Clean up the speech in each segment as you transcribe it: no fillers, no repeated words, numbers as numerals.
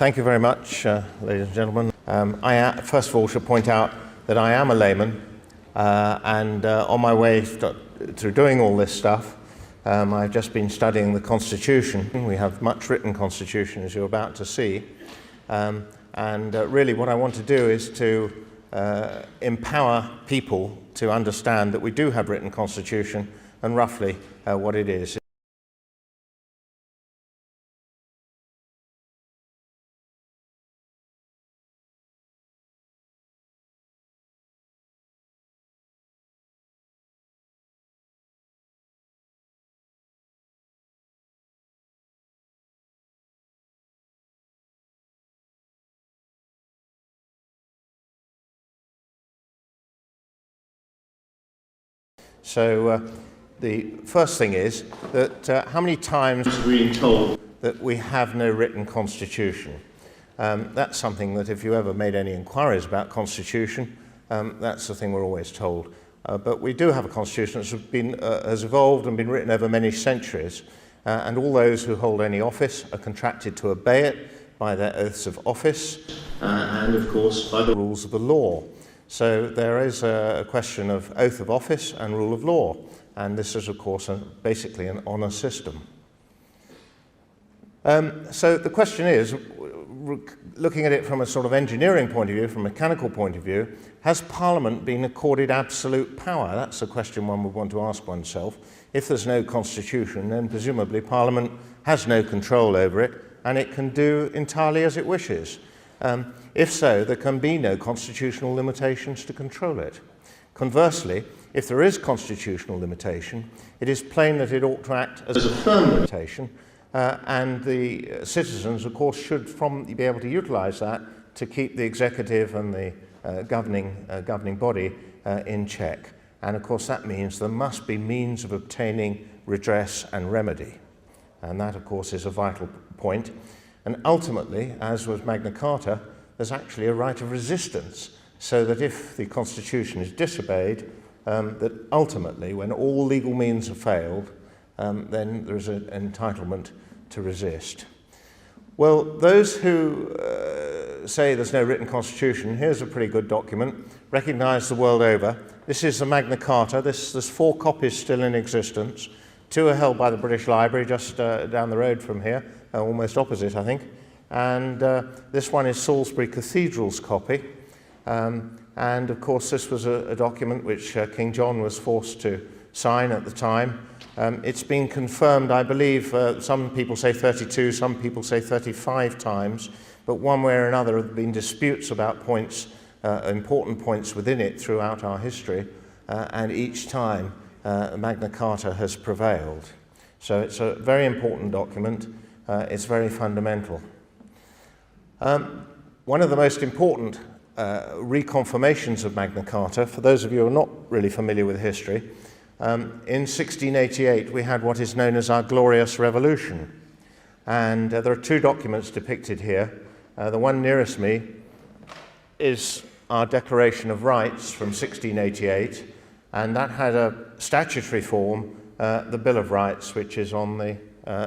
Thank you very much, ladies and gentlemen. I first of all should point out that I am a layman, and on my way through doing all this stuff, I've just been studying the Constitution. We have much written Constitution, as you're about to see, and really what I want to do is to empower people to understand that we do have written Constitution and roughly what it is. So the first thing is that how many times have we been told that we have no written constitution? That's something that if you ever made any inquiries about constitution, that's the thing we're always told. But we do have a constitution that has evolved and been written over many centuries, and all those who hold any office are contracted to obey it by their oaths of office and of course by the rules of the law. So there is a question of oath of office and rule of law, and this is of course basically an honour system. So the question is, looking at it from a sort of engineering point of view, from a mechanical point of view, has Parliament been accorded absolute power? That's a question one would want to ask oneself. If there's no constitution, then presumably Parliament has no control over it, and it can do entirely as it wishes. If so, there can be no constitutional limitations to control it. Conversely, if there is constitutional limitation, it is plain that it ought to act as a firm limitation, and the citizens, of course, should be able to utilise that to keep the executive and the governing body in check. And of course, that means there must be means of obtaining redress and remedy. And that, of course, is a vital point. And ultimately, as with Magna Carta, there's actually a right of resistance, so that if the Constitution is disobeyed, that ultimately, when all legal means have failed, then there is an entitlement to resist. Well, those who say there's no written Constitution, here's a pretty good document, recognised the world over. This is the Magna Carta. There's 4 copies still in existence. 2 are held by the British Library just down the road from here, almost opposite, I think. And this one is Salisbury Cathedral's copy. And of course, this was a document which King John was forced to sign at the time. It's been confirmed, I believe, some people say 32, some people say 35 times, but one way or another there have been disputes about points, important points within it throughout our history, and each time Magna Carta has prevailed. So it's a very important document. It's very fundamental. One of the most important reconfirmations of Magna Carta, for those of you who are not really familiar with history, in 1688 we had what is known as our Glorious Revolution. And there are 2 documents depicted here. The one nearest me is our Declaration of Rights from 1688, and that had a statutory form, the Bill of Rights, which is on the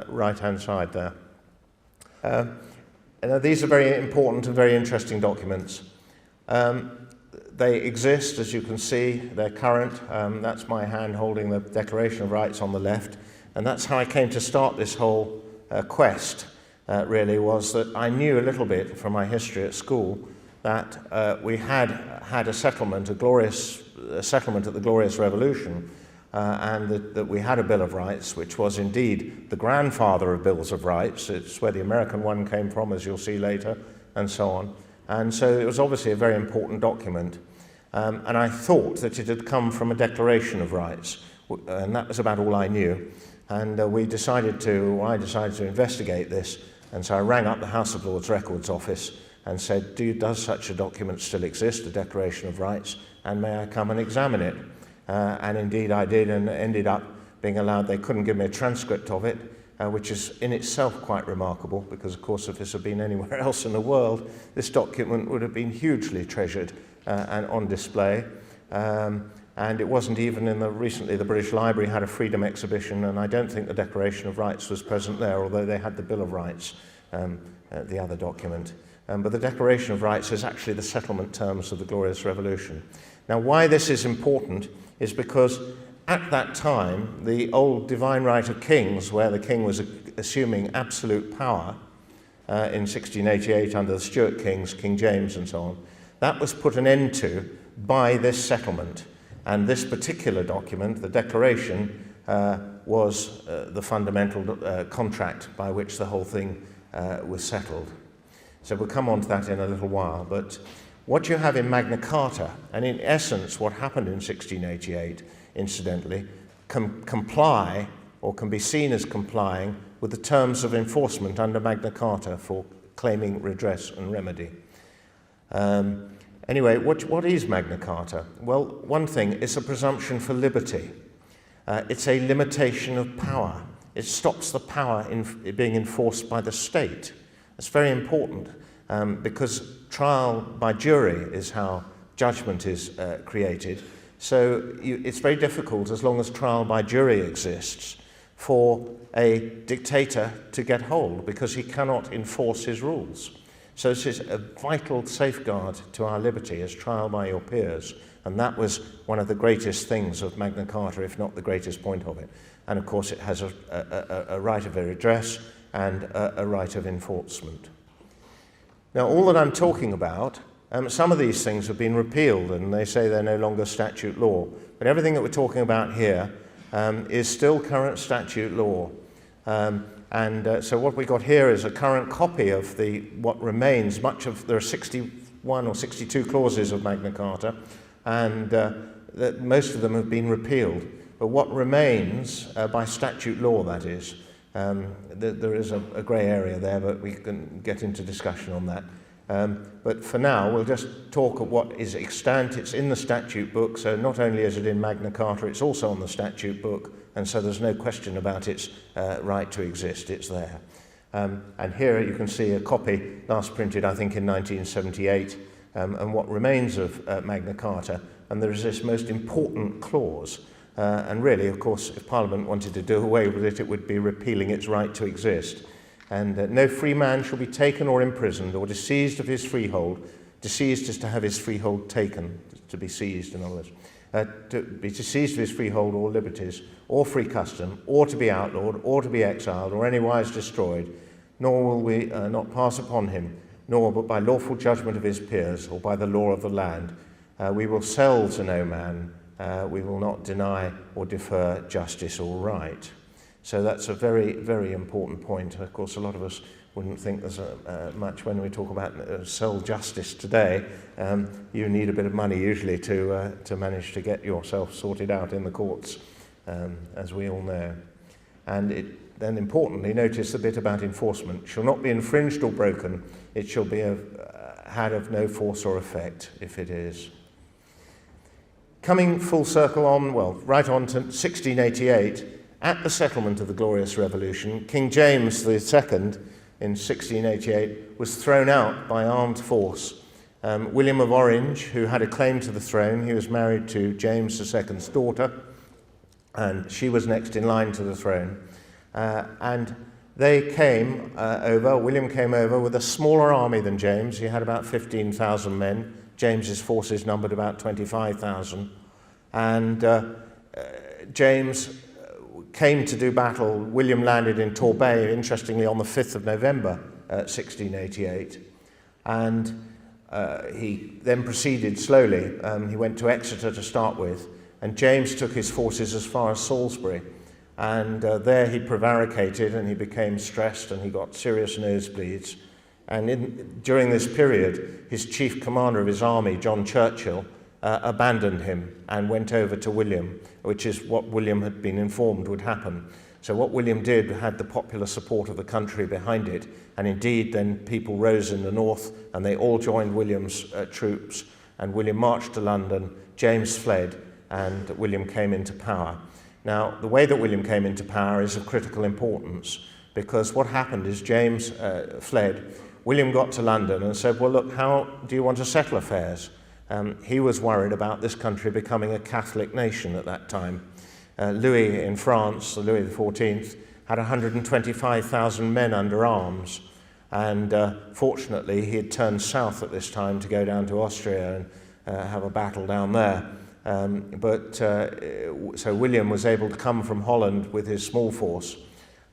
right-hand side there. These are very important and very interesting documents. They exist, as you can see, they're current. That's my hand holding the Declaration of Rights on the left, and that's how I came to start this whole quest, really, was that I knew a little bit from my history at school that we had a settlement, a glorious settlement at the Glorious Revolution, and that we had a Bill of Rights, which was indeed the grandfather of Bills of Rights. It's where the American one came from, as you'll see later, and so on. And so it was obviously a very important document. And I thought that it had come from a Declaration of Rights, and that was about all I knew. And I decided to investigate this, and so I rang up the House of Lords Records Office and said, does such a document still exist, a Declaration of Rights, and may I come and examine it? And indeed I did, and ended up being allowed. They couldn't give me a transcript of it, which is in itself quite remarkable, because of course if this had been anywhere else in the world, this document would have been hugely treasured and on display. And it wasn't even recently the British Library had a freedom exhibition, and I don't think the Declaration of Rights was present there, although they had the Bill of Rights, the other document. But the Declaration of Rights is actually the settlement terms of the Glorious Revolution. Now, why this is important is because at that time, the old divine right of kings, where the king was assuming absolute power in 1688 under the Stuart kings, King James and so on, that was put an end to by this settlement. And this particular document, the Declaration, was the fundamental contract by which the whole thing was settled. So we'll come on to that in a little while. But what you have in Magna Carta, and in essence what happened in 1688, incidentally, comply or can be seen as complying with the terms of enforcement under Magna Carta for claiming redress and remedy. Anyway, what is Magna Carta? Well, one thing, it's a presumption for liberty. It's a limitation of power. It stops the power being enforced by the state. It's very important because trial by jury is how judgment is created. So it's very difficult, as long as trial by jury exists, for a dictator to get hold, because he cannot enforce his rules. So this is a vital safeguard to our liberty, as trial by your peers. And that was one of the greatest things of Magna Carta, if not the greatest point of it. And of course it has a right of redress and a right of enforcement. Now, all that I'm talking about, some of these things have been repealed and they say they're no longer statute law. But everything that we're talking about here is still current statute law. So what we got here is a current copy of what remains. There are 61 or 62 clauses of Magna Carta, and most of them have been repealed. But what remains, by statute law that is, there is a grey area there, but we can get into discussion on that. But for now, we'll just talk of what is extant. It's in the statute book, so not only is it in Magna Carta, it's also on the statute book, and so there's no question about its right to exist. It's there. And here you can see a copy last printed, I think, in 1978, and what remains of Magna Carta. And there is this most important clause. And really, of course, if Parliament wanted to do away with it, it would be repealing its right to exist. And no free man shall be taken or imprisoned or disseised of his freehold. Disseised is to have his freehold taken, to be seized, in other words. To be disseised of his freehold or liberties, or free custom, or to be outlawed, or to be exiled, or anywise destroyed, nor will we not pass upon him, nor but by lawful judgment of his peers, or by the law of the land. We will sell to no man. We will not deny or defer justice or right. So that's a very, very important point. Of course, a lot of us wouldn't think there's much when we talk about sell justice today. You need a bit of money usually to manage to get yourself sorted out in the courts, as we all know. And then importantly, notice the bit about enforcement. Shall not be infringed or broken. It shall be had of no force or effect if it is. Coming full circle on, right on to 1688, at the settlement of the Glorious Revolution, King James II in 1688 was thrown out by armed force. William of Orange, who had a claim to the throne, he was married to James II's daughter, and she was next in line to the throne. And they came over, William came over with a smaller army than James. He had about 15,000 men. James's forces numbered about 25,000. And James came to do battle. William landed in Torbay, interestingly, on the 5th of November, 1688. And he then proceeded slowly. He went to Exeter to start with, and James took his forces as far as Salisbury. And there he prevaricated, and he became stressed, and he got serious nosebleeds. And during this period, his chief commander of his army, John Churchill, abandoned him and went over to William, which is what William had been informed would happen. So what William did had the popular support of the country behind it, and indeed then people rose in the north and they all joined William's troops, and William marched to London, James fled, and William came into power. Now, the way that William came into power is of critical importance, because what happened is James fled. William got to London and said, well, look, how do you want to settle affairs? he was worried about this country becoming a Catholic nation at that time. Louis in France, Louis XIV, had 125,000 men under arms, and fortunately he had turned south at this time to go down to Austria and have a battle down there. So William was able to come from Holland with his small force,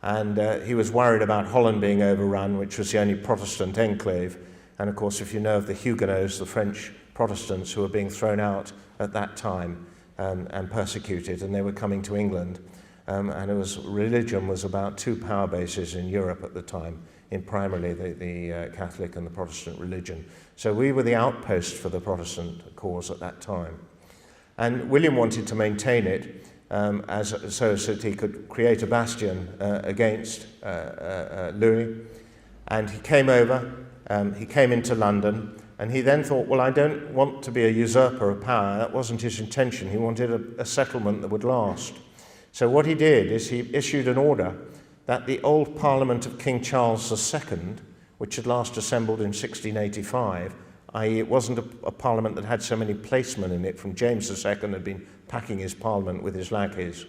and he was worried about Holland being overrun, which was the only Protestant enclave. And of course, if you know of the Huguenots, the French Protestants who were being thrown out at that time and persecuted, and they were coming to England. Religion was about two power bases in Europe at the time, in primarily the Catholic and the Protestant religion. So we were the outpost for the Protestant cause at that time. And William wanted to maintain it so that he could create a bastion against Louis. And he came over, he came into London, and he then thought, well, I don't want to be a usurper of power. That wasn't his intention. He wanted a settlement that would last. So what he did is he issued an order that the old Parliament of King Charles II, which had last assembled in 1685, i.e. it wasn't a parliament that had so many placemen in it, from James II had been packing his parliament with his lackeys.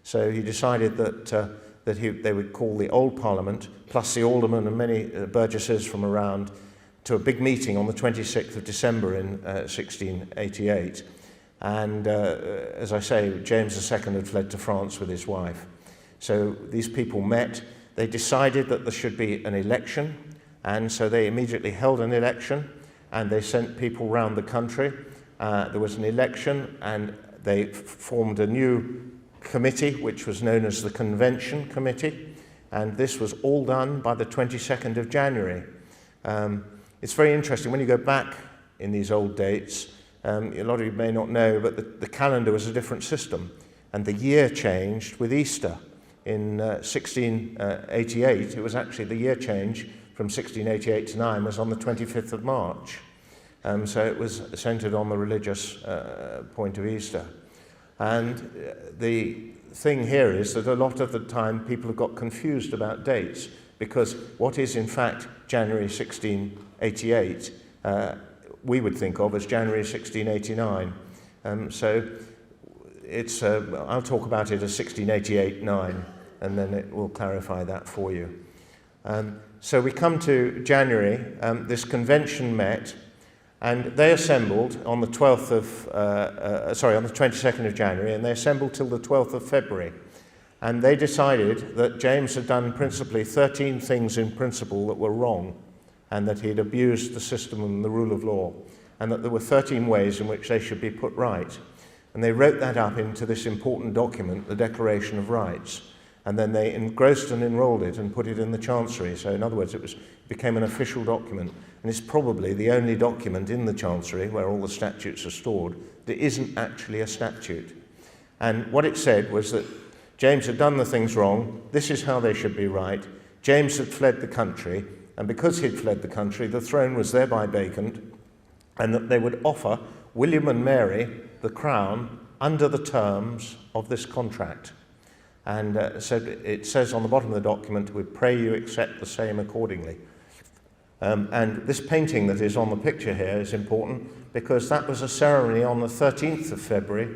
So he decided that they would call the old parliament, plus the aldermen and many burgesses from around, to a big meeting on the 26th of December in 1688. And as I say, James II had fled to France with his wife. So these people met, they decided that there should be an election, and so they immediately held an election, and they sent people round the country. There was an election, and they formed a new committee, which was known as the Convention Committee, and this was all done by the 22nd of January. It's very interesting, when you go back in these old dates, a lot of you may not know, but the calendar was a different system, and the year changed with Easter. In 1688, it was actually the year change from 1688 to 9 was on the 25th of March. So it was centered on the religious point of Easter. And the thing here is that a lot of the time people have got confused about dates, because what is in fact January 1688, we would think of as January 1689. So it's, I'll talk about it as 1688-9, and then it will clarify that for you. So we come to January. This convention met, and they assembled on the 12th of, on the 22nd of January, and they assembled till the 12th of February. And they decided that James had done principally 13 things in principle that were wrong, and that he had abused the system and the rule of law, and that there were 13 ways in which they should be put right. And they wrote that up into this important document, the Declaration of Rights, and then they engrossed and enrolled it and put it in the Chancery. So in other words, it became an official document, and it's probably the only document in the Chancery, where all the statutes are stored, that isn't actually a statute. And what it said was that James had done the things wrong, this is how they should be right. James had fled the country, and because he'd fled the country, the throne was thereby vacant, and that they would offer William and Mary the crown under the terms of this contract. And so it says on the bottom of the document, we pray you accept the same accordingly. And this painting that is on the picture here is important, because that was a ceremony on the 13th of February,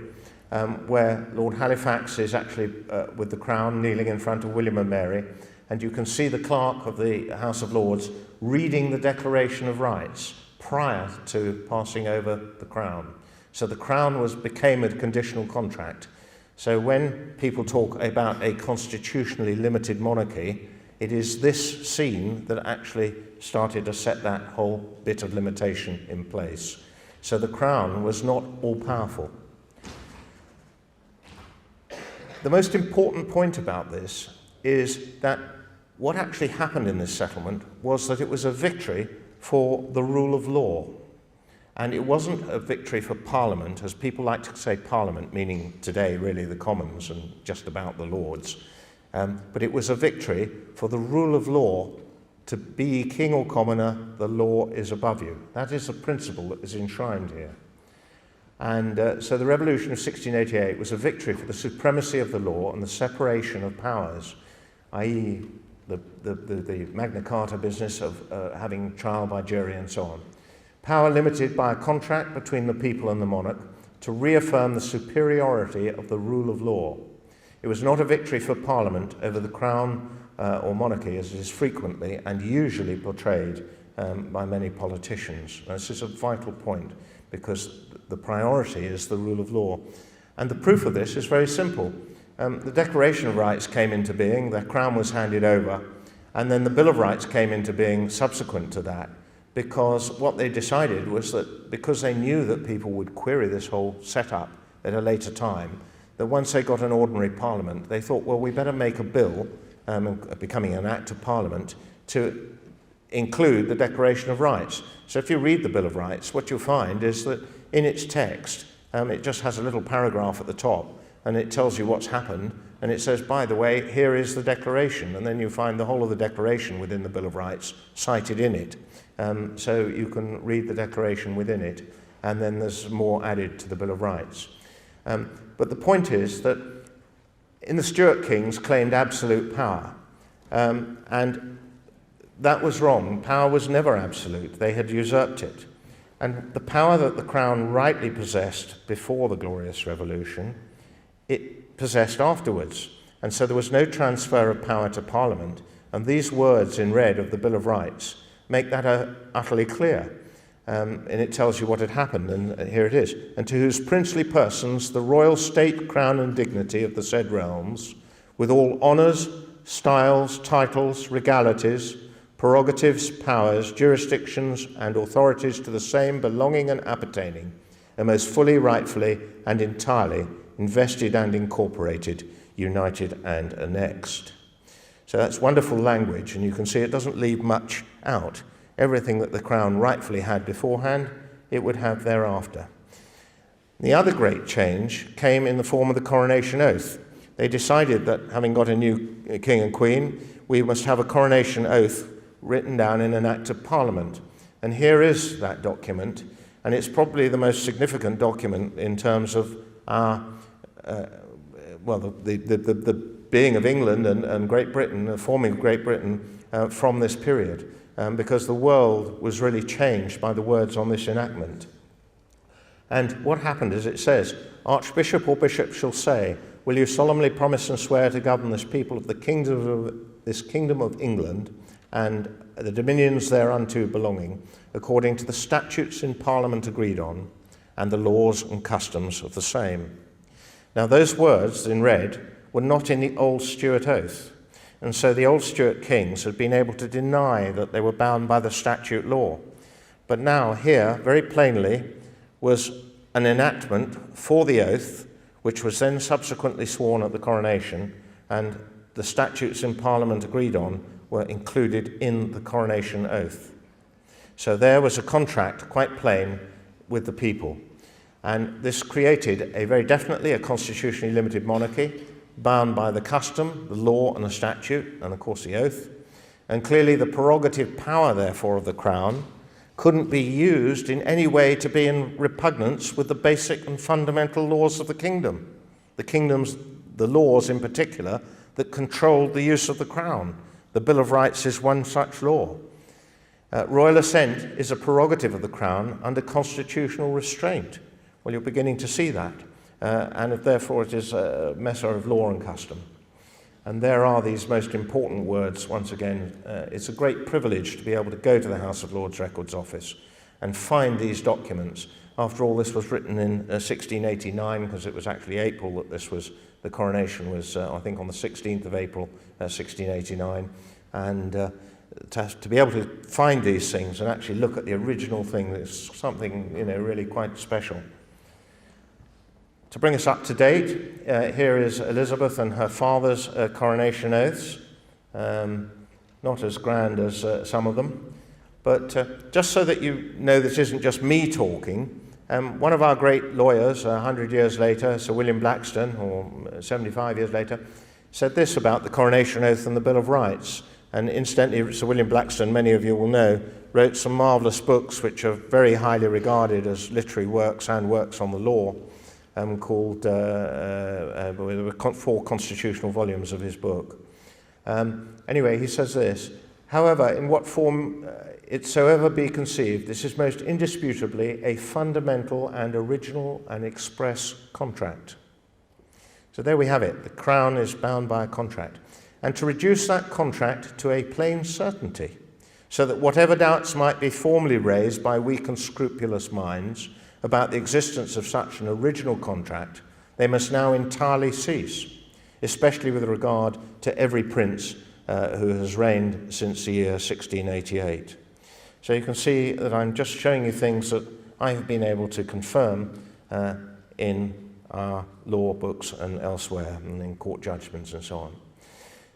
where Lord Halifax is actually with the crown kneeling in front of William and Mary, and you can see the clerk of the House of Lords reading the Declaration of Rights prior to passing over the crown. So the crown became a conditional contract. So when people talk about a constitutionally limited monarchy, it is this scene that actually started to set that whole bit of limitation in place. So the crown was not all-powerful. The most important point about this is that what actually happened in this settlement was that it was a victory for the rule of law. And it wasn't a victory for Parliament, as people like to say Parliament, meaning today really the Commons and just about the Lords. But it was a victory for the rule of law. To be king or commoner, the law is above you. That is a principle that is enshrined here. And so the Revolution of 1688 was a victory for the supremacy of the law and the separation of powers, i.e. the Magna Carta business of having trial by jury and so on. power limited by a contract between the people and the monarch to reaffirm the superiority of the rule of law. It was not a victory for Parliament over the Crown or monarchy, as it is frequently and usually portrayed by many politicians. And this is a vital point, because the priority is the rule of law. And the proof of this is very simple. The Declaration of Rights came into being, the Crown was handed over, and then the Bill of Rights came into being subsequent to that, because what they decided was that because they knew that people would query this whole setup at a later time, that once they got an ordinary Parliament, they thought, well, we better make a bill, becoming an Act of Parliament, to include the Declaration of Rights. So if you read the Bill of Rights, what you'll find is that in its text, it just has a little paragraph at the top, and it tells you what's happened, and it says, by the way, here is the Declaration, and then you find the whole of the Declaration within the Bill of Rights cited in it. So you can read the Declaration within it, and then there's more added to the Bill of Rights. But the point is that in the Stuart kings claimed absolute power, and that was wrong. Power was never absolute. They had usurped it. And the power that the Crown rightly possessed before the Glorious Revolution, it possessed afterwards. And so there was no transfer of power to Parliament. And these words in red of the Bill of Rights make that utterly clear. And it tells you what had happened, and here it is. And to whose princely persons the royal state, crown, and dignity of the said realms, with all honours, styles, titles, regalities, prerogatives, powers, jurisdictions, and authorities to the same belonging and appertaining, are most fully, rightfully, and entirely invested and incorporated, united and annexed. So that's wonderful language, and you can see it doesn't leave much out. Everything that the Crown rightfully had beforehand, it would have thereafter. The other great change came in the form of the coronation oath. They decided that, having got a new king and queen, we must have a coronation oath written down in an Act of Parliament. And here is that document, and it's probably the most significant document in terms of our, the being of England and Great Britain, the forming of Great Britain from this period, because the world was really changed by the words on this enactment. And what happened is it says, Archbishop or Bishop shall say, will you solemnly promise and swear to govern this people of this kingdom of England and the dominions thereunto belonging, according to the statutes in Parliament agreed on, and the laws and customs of the same. Now those words in red were not in the old Stuart oath, and so the old Stuart kings had been able to deny that they were bound by the statute law. But now here, very plainly, was an enactment for the oath, which was then subsequently sworn at the coronation, and the statutes in Parliament agreed on were included in the coronation oath. So there was a contract, quite plain, with the people. And this created very definitely a constitutionally limited monarchy, bound by the custom, the law, and the statute, and of course the oath. And clearly the prerogative power, therefore, of the Crown couldn't be used in any way to be in repugnance with the basic and fundamental laws of the kingdom. The laws in particular, that controlled the use of the Crown. The Bill of Rights is one such law. Royal assent is a prerogative of the Crown under constitutional restraint. Well, you're beginning to see that. And therefore it is a matter of law and custom. And there are these most important words, once again. It's a great privilege to be able to go to the House of Lords Records Office and find these documents. After all, this was written in 1689, because it was actually April that the coronation was, I think, on the 16th of April, 1689. And to be able to find these things and actually look at the original thing is something, really quite special. To bring us up to date, here is Elizabeth and her father's coronation oaths. Not as grand as some of them, but just so that you know this isn't just me talking, one of our great lawyers, 100 years later, Sir William Blackstone, or 75 years later, said this about the coronation oath and the Bill of Rights. And incidentally, Sir William Blackstone, many of you will know, wrote some marvellous books which are very highly regarded as literary works and works on the law, called, there were 4 constitutional volumes of his book. Anyway, he says this, However, in what form it soever be conceived, this is most indisputably a fundamental and original and express contract. So there we have it. The Crown is bound by a contract. And to reduce that contract to a plain certainty, so that whatever doubts might be formally raised by weak and scrupulous minds about the existence of such an original contract, they must now entirely cease, especially with regard to every prince who has reigned since the year 1688. So you can see that I'm just showing you things that I have been able to confirm in our law books and elsewhere, and in court judgments and so on.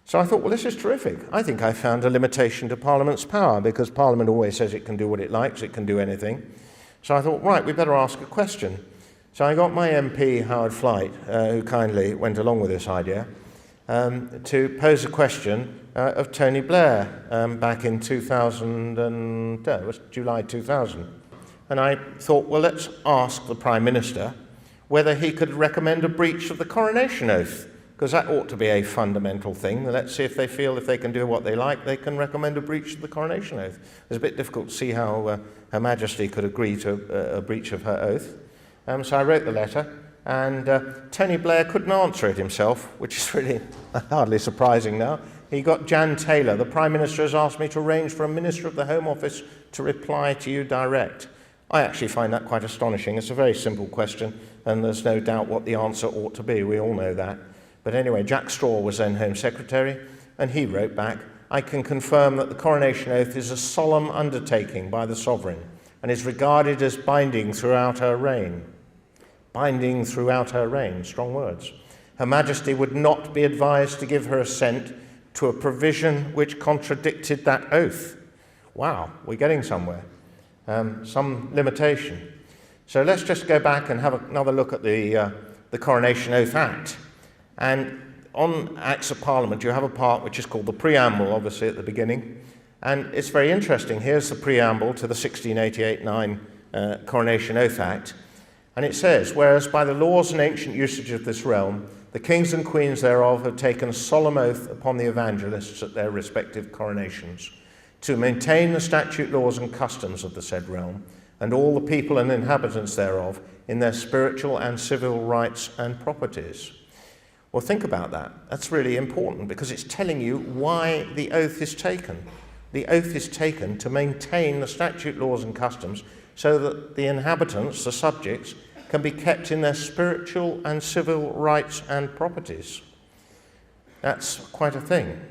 So I thought, well, this is terrific. I think I found a limitation to Parliament's power, because Parliament always says it can do what it likes, it can do anything. So I thought, right, we better ask a question. So I got my MP, Howard Flight, who kindly went along with this idea, to pose a question of Tony Blair back in 2000, it was July 2000. And I thought, well, let's ask the Prime Minister whether he could recommend a breach of the coronation oath, because that ought to be a fundamental thing. Let's see if they feel if they can do what they like, they can recommend a breach of the coronation oath. It's a bit difficult to see how Her Majesty could agree to a breach of her oath. So I wrote the letter, and Tony Blair couldn't answer it himself, which is really hardly surprising now. He got Jan Taylor. The Prime Minister has asked me to arrange for a Minister of the Home Office to reply to you direct. I actually find that quite astonishing. It's a very simple question, and there's no doubt what the answer ought to be. We all know that. But anyway, Jack Straw was then Home Secretary, and he wrote back, I can confirm that the coronation oath is a solemn undertaking by the Sovereign and is regarded as binding throughout her reign. Binding throughout her reign, strong words. Her Majesty would not be advised to give her assent to a provision which contradicted that oath. Wow, we're getting somewhere. Some limitation. So let's just go back and have another look at the Coronation Oath Act. And on Acts of Parliament, you have a part which is called the preamble, obviously, at the beginning. And it's very interesting. Here's the preamble to the 1688-9 Coronation Oath Act. And it says, whereas by the laws and ancient usage of this realm, the kings and queens thereof have taken a solemn oath upon the evangelists at their respective coronations, to maintain the statute, laws, and customs of the said realm, and all the people and inhabitants thereof in their spiritual and civil rights and properties. Well, think about that. That's really important, because it's telling you why the oath is taken. The oath is taken to maintain the statute, laws, and customs so that the inhabitants, the subjects, can be kept in their spiritual and civil rights and properties. That's quite a thing.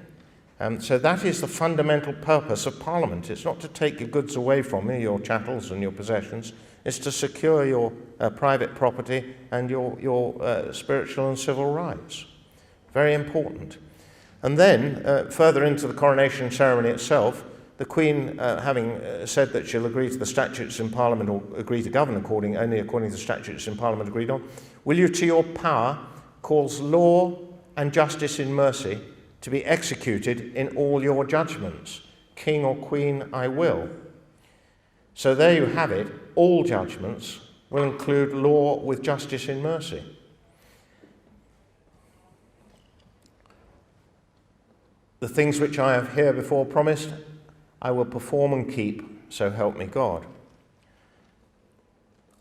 So that is the fundamental purpose of Parliament. It's not to take your goods away from you, your chattels and your possessions. It's to secure your private property and your spiritual and civil rights. Very important. And then, further into the coronation ceremony itself, the Queen, having said that she'll agree to the statutes in Parliament, or agree to govern only according to the statutes in Parliament agreed on, will you to your power cause law and justice in mercy to be executed in all your judgments? King or Queen, I will. So there you have it. All judgments will include law with justice in mercy. The things which I have herebefore promised, I will perform and keep, so help me God.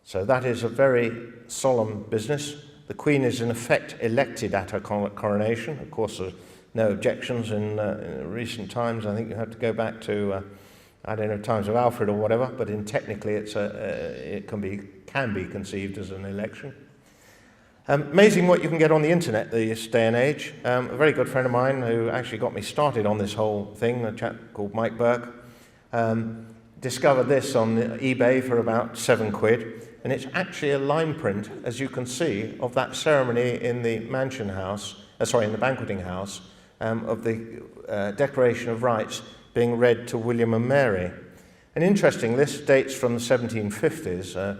So that is a very solemn business. The Queen is in effect elected at her coronation. Of course, there's no objections in recent times. I think you have to go back to, I don't know, times of Alfred or whatever, but technically it can be conceived as an election. Amazing what you can get on the internet this day and age. A very good friend of mine who actually got me started on this whole thing, a chap called Mike Burke, discovered this on eBay for about £7, and it's actually a line print, as you can see, of that ceremony in the Mansion House, in the Banqueting House, of the Declaration of Rights being read to William and Mary. And interesting, this dates from the 1750s,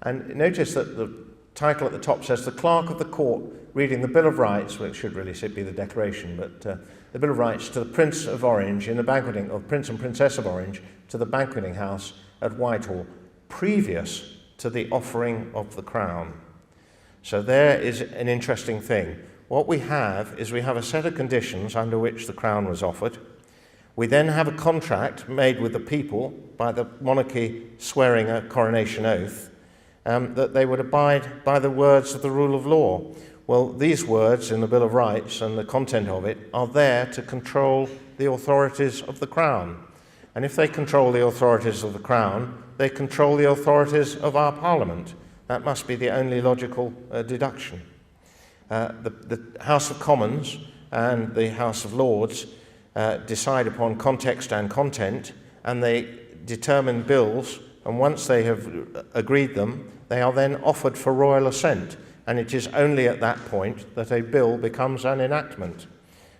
and notice that the title at the top says, the Clerk of the Court reading the Bill of Rights, well, it should really be the Declaration, but the Bill of Rights to the Prince of Orange in the banqueting, or Prince and Princess of Orange, to the Banqueting House at Whitehall, previous to the offering of the crown. So there is an interesting thing. What we have is we have a set of conditions under which the crown was offered. We then have a contract made with the people by the monarchy swearing a coronation oath that they would abide by the words of the rule of law. Well, these words in the Bill of Rights and the content of it are there to control the authorities of the Crown. And if they control the authorities of the Crown, they control the authorities of our Parliament. That must be the only logical deduction. The House of Commons and the House of Lords decide upon context and content, and they determine bills, and once they have agreed them, they are then offered for royal assent, and it is only at that point that a bill becomes an enactment.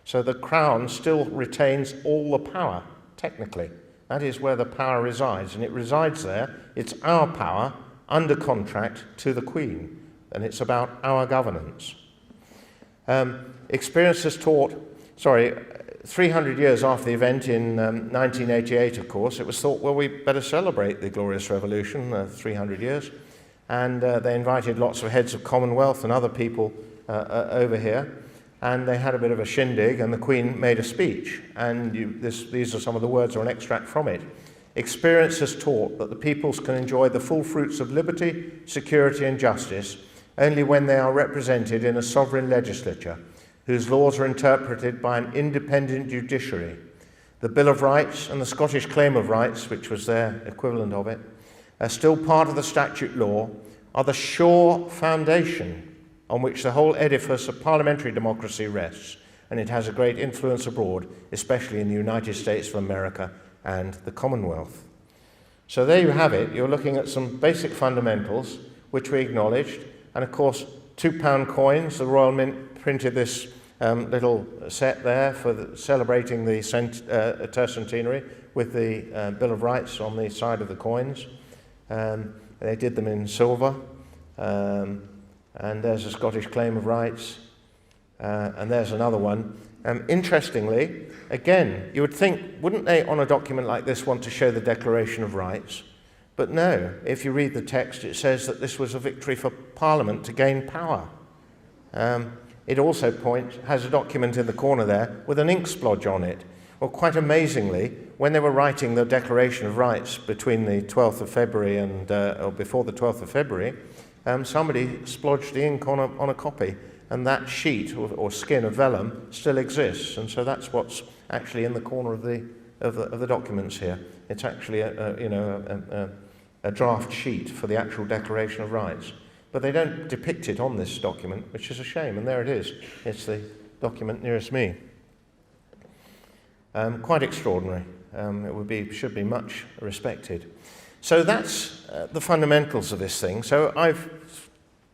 So the Crown still retains all the power, technically. That is where the power resides, and it resides there. It's our power under contract to the Queen, and it's about our governance. Experience has taught, 300 years after the event in 1988, of course, it was thought, well, we better celebrate the Glorious Revolution, 300 years. And they invited lots of heads of Commonwealth and other people over here. And they had a bit of a shindig, and the Queen made a speech. And these are some of the words or an extract from it. Experience has taught that the peoples can enjoy the full fruits of liberty, security, and justice only when they are represented in a sovereign legislature, whose laws are interpreted by an independent judiciary. The Bill of Rights and the Scottish Claim of Rights, which was their equivalent of it, are still part of the statute law, are the sure foundation on which the whole edifice of parliamentary democracy rests, and it has a great influence abroad, especially in the United States of America and the Commonwealth. So there you have it. You're looking at some basic fundamentals which we acknowledged, and of course £2 coins. The Royal Mint printed this little set there for celebrating the tercentenary with the Bill of Rights on the side of the coins. They did them in silver, and there's a Scottish Claim of Rights, and there's another one. Interestingly, again, you would think, wouldn't they on a document like this want to show the Declaration of Rights? But no, if you read the text, it says that this was a victory for Parliament to gain power. It also has a document in the corner there with an ink splodge on it. Well, quite amazingly, when they were writing the Declaration of Rights between the 12th of February and or before the 12th of February, somebody splodged the ink on a copy, and that sheet or skin of vellum still exists, and so that's what's actually in the corner of the documents here. It's actually a draft sheet for the actual Declaration of Rights. But they don't depict it on this document, which is a shame, and there it is. It's the document nearest me. Quite extraordinary. It should be much respected. So that's the fundamentals of this thing. So I've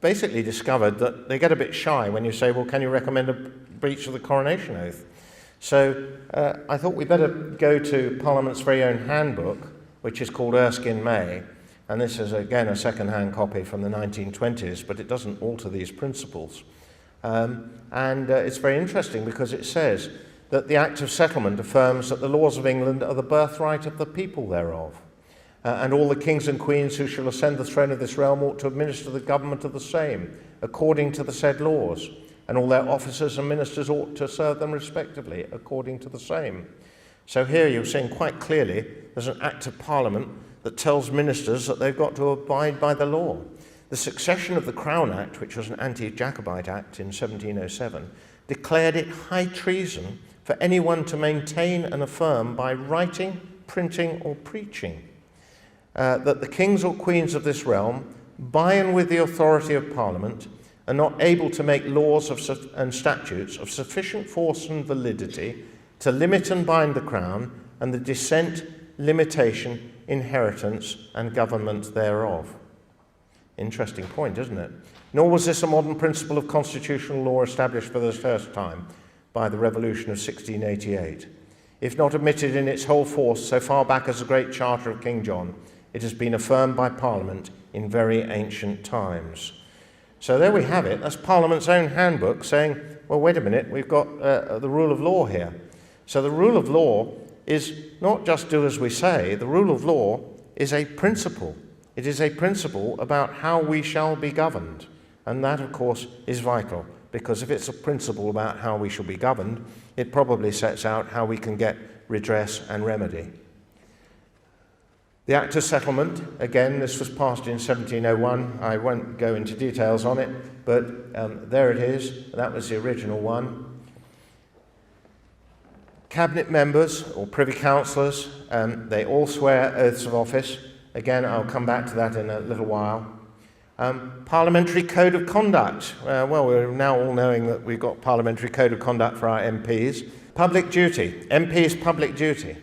basically discovered that they get a bit shy when you say, well, can you recommend a breach of the coronation oath? So I thought we'd better go to Parliament's very own handbook, which is called Erskine May. And this is, again, a second-hand copy from the 1920s, but it doesn't alter these principles. It's very interesting because it says that the Act of Settlement affirms that the laws of England are the birthright of the people thereof, and all the kings and queens who shall ascend the throne of this realm ought to administer the government of the same, according to the said laws, and all their officers and ministers ought to serve them respectively, according to the same. So here you're seeing quite clearly there's an Act of Parliament that tells ministers that they've got to abide by the law. The succession of the Crown Act, which was an anti-Jacobite act in 1707, declared it high treason for anyone to maintain and affirm by writing, printing, or preaching that the kings or queens of this realm, by and with the authority of Parliament, are not able to make laws and statutes of sufficient force and validity to limit and bind the Crown and the descent, limitation, inheritance, and government thereof. Interesting point, isn't it? Nor was this a modern principle of constitutional law established for the first time by the Revolution of 1688. If not admitted in its whole force so far back as the Great Charter of King John, it has been affirmed by Parliament in very ancient times. So there we have it. That's Parliament's own handbook saying, well, wait a minute, we've got the rule of law here. So the rule of law is not just do as we say. The rule of law is a principle. It is a principle about how we shall be governed. And that, of course, is vital, because if it's a principle about how we shall be governed, it probably sets out how we can get redress and remedy. The Act of Settlement, again, this was passed in 1701. I won't go into details on it, but there it is. That was the original one. Cabinet members or privy councillors, they all swear oaths of office. Again, I'll come back to that in a little while. Parliamentary Code of Conduct. Well, we're now all knowing that we've got Parliamentary Code of Conduct for our MPs. Public duty. MPs' public duty.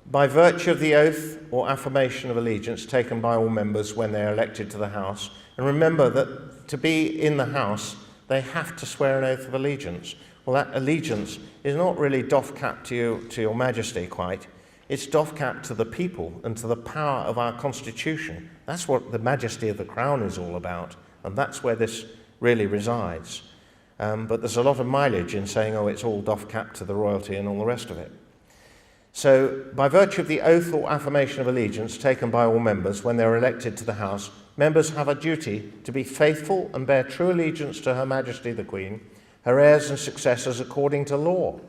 By virtue of the oath or affirmation of allegiance taken by all members when they are elected to the House. And remember that to be in the House, they have to swear an oath of allegiance. Well, that allegiance is not really doff cap to your Majesty quite. It's doff cap to the people and to the power of our Constitution. That's what the majesty of the Crown is all about, and that's where this really resides. But there's a lot of mileage in saying, oh, it's all doff cap to the royalty and all the rest of it. So, by virtue of the oath or affirmation of allegiance taken by all members when they are elected to the House, members have a duty to be faithful and bear true allegiance to Her Majesty the Queen, her heirs and successors according to law.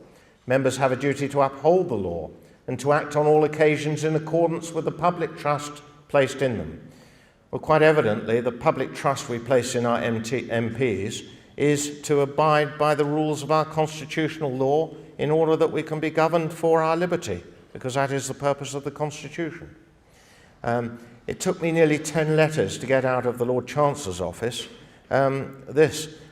Members have a duty to uphold the law and to act on all occasions in accordance with the public trust placed in them. Well, quite evidently, the public trust we place in our MPs is to abide by the rules of our constitutional law in order that we can be governed for our liberty, because that is the purpose of the Constitution. It took me nearly 10 letters to get out of the Lord Chancellor's office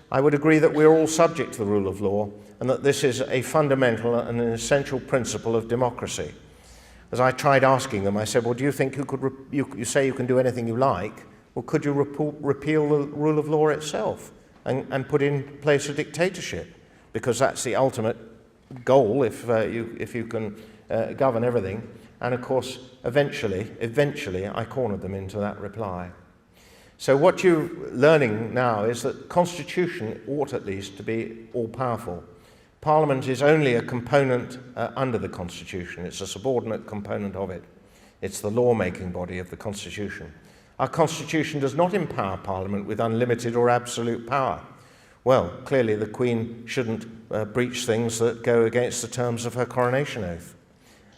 I would agree that we're all subject to the rule of law and that this is a fundamental and an essential principle of democracy. As I tried asking them, I said, well, do you think you say you can do anything you like? Well, could you repeal the rule of law itself and put in place a dictatorship? Because that's the ultimate goal if you can govern everything. And of course, eventually, I cornered them into that reply. So what you're learning now is that the Constitution ought at least to be all-powerful. Parliament is only a component under the Constitution. It's a subordinate component of it. It's the law-making body of the Constitution. Our Constitution does not empower Parliament with unlimited or absolute power. Well, clearly the Queen shouldn't breach things that go against the terms of her coronation oath.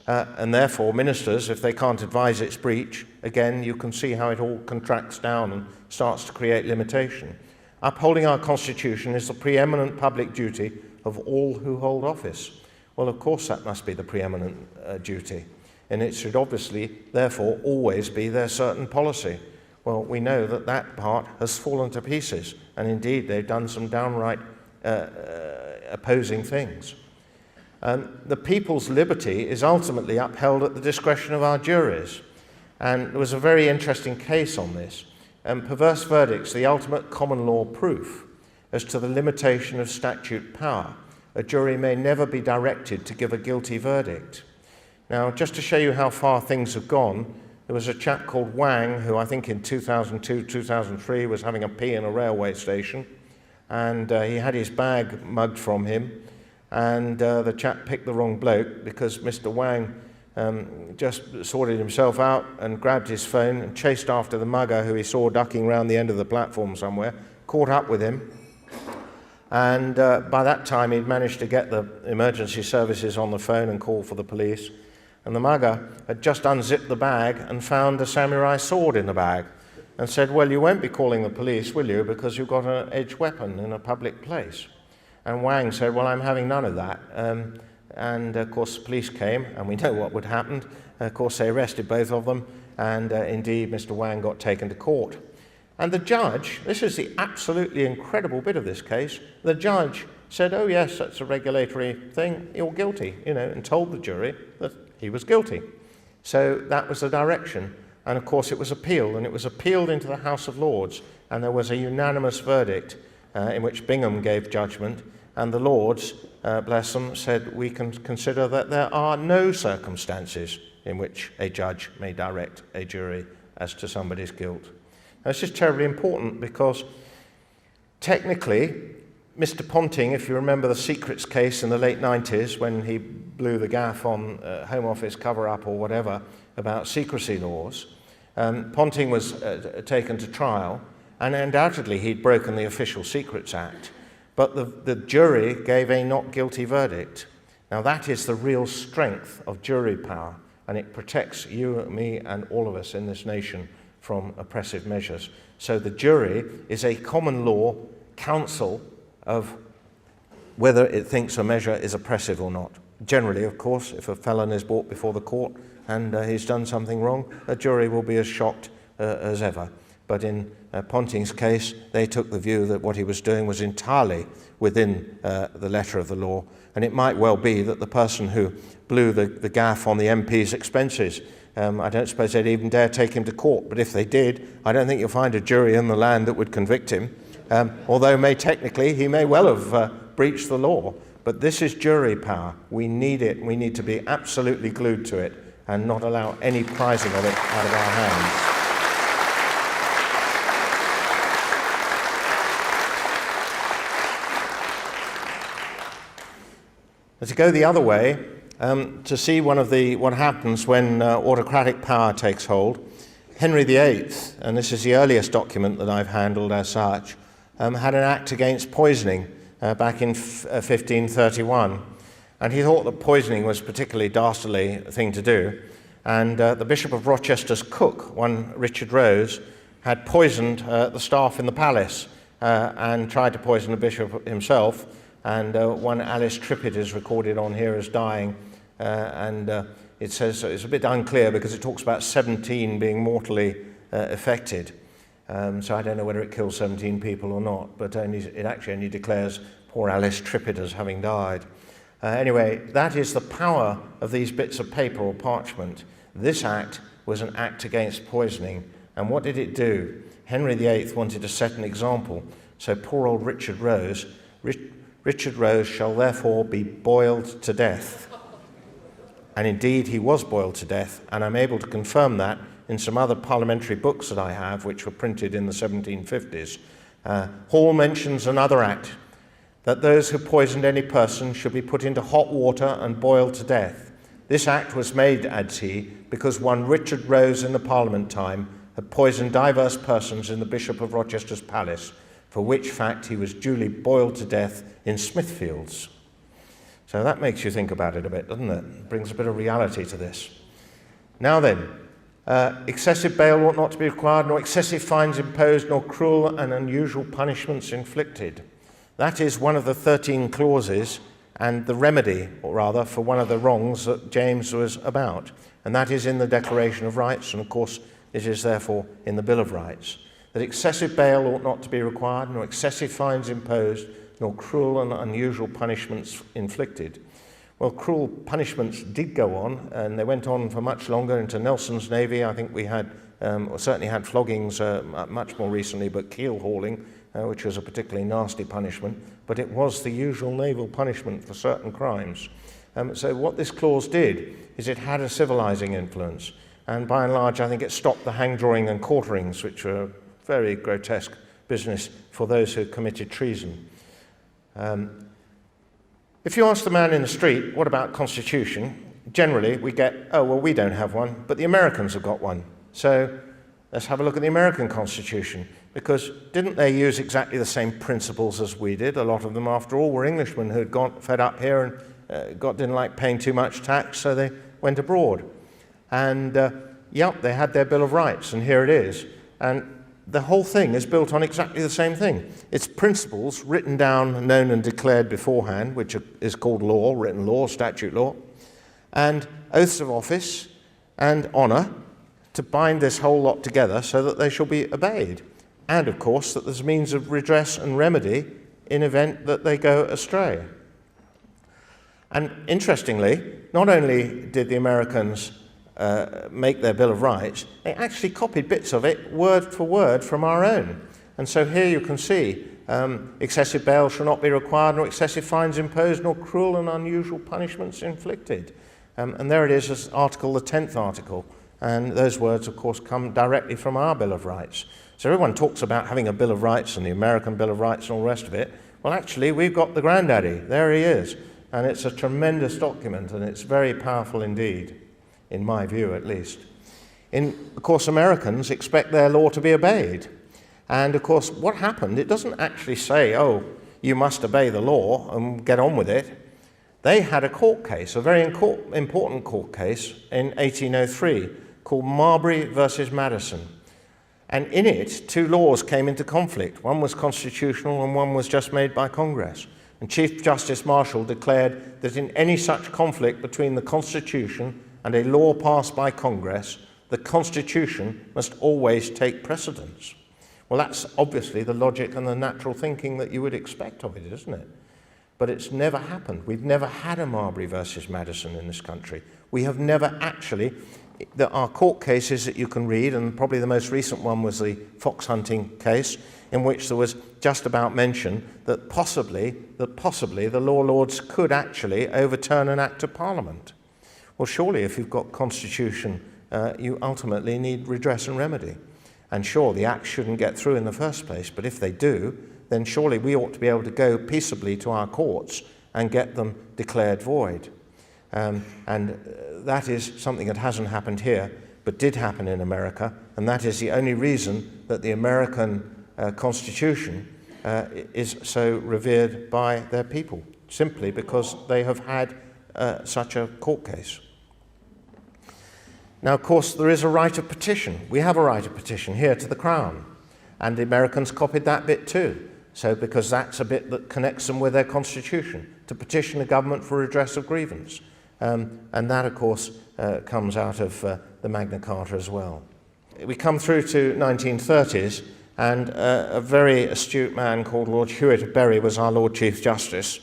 And therefore, ministers, if they can't advise its breach, again, you can see how it all contracts down and starts to create limitation. Upholding our Constitution is the preeminent public duty of all who hold office. Well, of course, that must be the preeminent duty. And it should obviously, therefore, always be their certain policy. Well, we know that that part has fallen to pieces. And indeed, they've done some downright opposing things. The people's liberty is ultimately upheld at the discretion of our juries. And there was a very interesting case on this. Perverse verdicts, the ultimate common law proof as to the limitation of statute power. A jury may never be directed to give a guilty verdict. Now, just to show you how far things have gone, there was a chap called Wang who I think in 2002, 2003 was having a pee in a railway station, and he had his bag mugged from him. And the chap picked the wrong bloke because Mr. Wang just sorted himself out and grabbed his phone and chased after the mugger who he saw ducking round the end of the platform somewhere, caught up with him. And by that time, he'd managed to get the emergency services on the phone and call for the police. And the mugger had just unzipped the bag and found a samurai sword in the bag and said, well, you won't be calling the police, will you, because you've got an edged weapon in a public place. And Wang said, well, I'm having none of that. And of course, the police came, and we know what would happen. Of course, they arrested both of them, and indeed, Mr. Wang got taken to court. And the judge, this is the absolutely incredible bit of this case, the judge said, oh yes, that's a regulatory thing, you're guilty, and told the jury that he was guilty. So that was the direction. And of course, it was appealed, and it was appealed into the House of Lords, and there was a unanimous verdict in which Bingham gave judgment, and the Lords, bless them, said we can consider that there are no circumstances in which a judge may direct a jury as to somebody's guilt. Now, this is terribly important because technically, Mr. Ponting, if you remember the Secrets case in the late 90s when he blew the gaff on Home Office cover-up or whatever about secrecy laws, Ponting was taken to trial, and undoubtedly he'd broken the Official Secrets Act. But the jury gave a not guilty verdict. Now that is the real strength of jury power, and it protects you, me, and all of us in this nation from oppressive measures. So the jury is a common law council of whether it thinks a measure is oppressive or not. Generally, of course, if a felon is brought before the court and he's done something wrong, a jury will be as shocked as ever. But in Ponting's case, they took the view that what he was doing was entirely within the letter of the law, and it might well be that the person who blew the gaff on the MP's expenses, I don't suppose they'd even dare take him to court, but if they did, I don't think you'll find a jury in the land that would convict him, although technically he may well have breached the law. But this is jury power. We need it. We need to be absolutely glued to it and not allow any prizing of it out of our hands. To go the other way, to see what happens when autocratic power takes hold, Henry VIII, and this is the earliest document that I've handled as such, had an act against poisoning back in 1531. And he thought that poisoning was a particularly dastardly thing to do. And the Bishop of Rochester's cook, one Richard Rose, had poisoned the staff in the palace and tried to poison the bishop himself. And one Alice Trippitt is recorded on here as dying. It says, it's a bit unclear because it talks about 17 being mortally affected. So I don't know whether it kills 17 people or not, but it actually only declares poor Alice Trippitt as having died. Anyway, that is the power of these bits of paper or parchment. This act was an act against poisoning. And what did it do? Henry VIII wanted to set an example. So poor old Richard Rose, Richard Rose shall therefore be boiled to death. And indeed, he was boiled to death, and I'm able to confirm that in some other parliamentary books that I have, which were printed in the 1750s. Hall mentions another act, that those who poisoned any person should be put into hot water and boiled to death. This act was made, adds he, because one Richard Rose in the Parliament time had poisoned divers persons in the Bishop of Rochester's palace, for which fact he was duly boiled to death in Smithfields. So that makes you think about it a bit, doesn't it? It brings a bit of reality to this. Now then, excessive bail ought not to be required, nor excessive fines imposed, nor cruel and unusual punishments inflicted. That is one of the 13 clauses and the remedy, or rather, for one of the wrongs that James was about. And that is in the Declaration of Rights, and of course it is therefore in the Bill of Rights. That excessive bail ought not to be required, nor excessive fines imposed, nor cruel and unusual punishments inflicted. Well, cruel punishments did go on, and they went on for much longer into Nelson's Navy. I think we had, or certainly had floggings much more recently, but keel hauling, which was a particularly nasty punishment, but it was the usual naval punishment for certain crimes. So what this clause did is it had a civilizing influence, and by and large I think it stopped the hang-drawing and quarterings, which were very grotesque business for those who committed treason. If you ask the man in the street, what about Constitution? Generally we get, oh, well, we don't have one, but the Americans have got one. So let's have a look at the American Constitution, because didn't they use exactly the same principles as we did? A lot of them, after all, were Englishmen who had got fed up here and didn't like paying too much tax, so they went abroad. And yep, they had their Bill of Rights, and here it is. And the whole thing is built on exactly the same thing. It's principles written down, known and declared beforehand, which is called law, written law, statute law, and oaths of office and honour to bind this whole lot together so that they shall be obeyed. And, of course, that there's means of redress and remedy in event that they go astray. And interestingly, not only did the Americans make their Bill of Rights, they actually copied bits of it word for word from our own. And so here you can see excessive bail shall not be required, nor excessive fines imposed, nor cruel and unusual punishments inflicted. And there it is as article, the 10th article. And those words, of course, come directly from our Bill of Rights. So everyone talks about having a Bill of Rights and the American Bill of Rights and all the rest of it. Well, actually, we've got the granddaddy. There he is. And it's a tremendous document, and it's very powerful indeed, in my view at least. Of course, Americans expect their law to be obeyed. And of course, what happened, it doesn't actually say, oh, you must obey the law and get on with it. They had a court case, a very important court case in 1803 called Marbury versus Madison. And in it, two laws came into conflict. One was constitutional and one was just made by Congress. And Chief Justice Marshall declared that in any such conflict between the Constitution and a law passed by Congress, the Constitution must always take precedence. Well, that's obviously the logic and the natural thinking that you would expect of it, isn't it? But it's never happened. We've never had a Marbury versus Madison in this country. We have never actually, there are court cases that you can read, and probably the most recent one was the fox hunting case, in which there was just about mention that possibly the law lords could actually overturn an act of Parliament. Well, surely if you've got Constitution, you ultimately need redress and remedy. And sure, the Act shouldn't get through in the first place, but if they do, then surely we ought to be able to go peaceably to our courts and get them declared void. And that is something that hasn't happened here, but did happen in America, and that is the only reason that the American Constitution is so revered by their people, simply because they have had such a court case. Now, of course, there is a right of petition. We have a right of petition here to the Crown, and the Americans copied that bit too. So, because that's a bit that connects them with their Constitution, to petition the government for redress of grievance. And that, of course, comes out of the Magna Carta as well. We come through to 1930s, and a very astute man called Lord Hewitt of Bury was our Lord Chief Justice,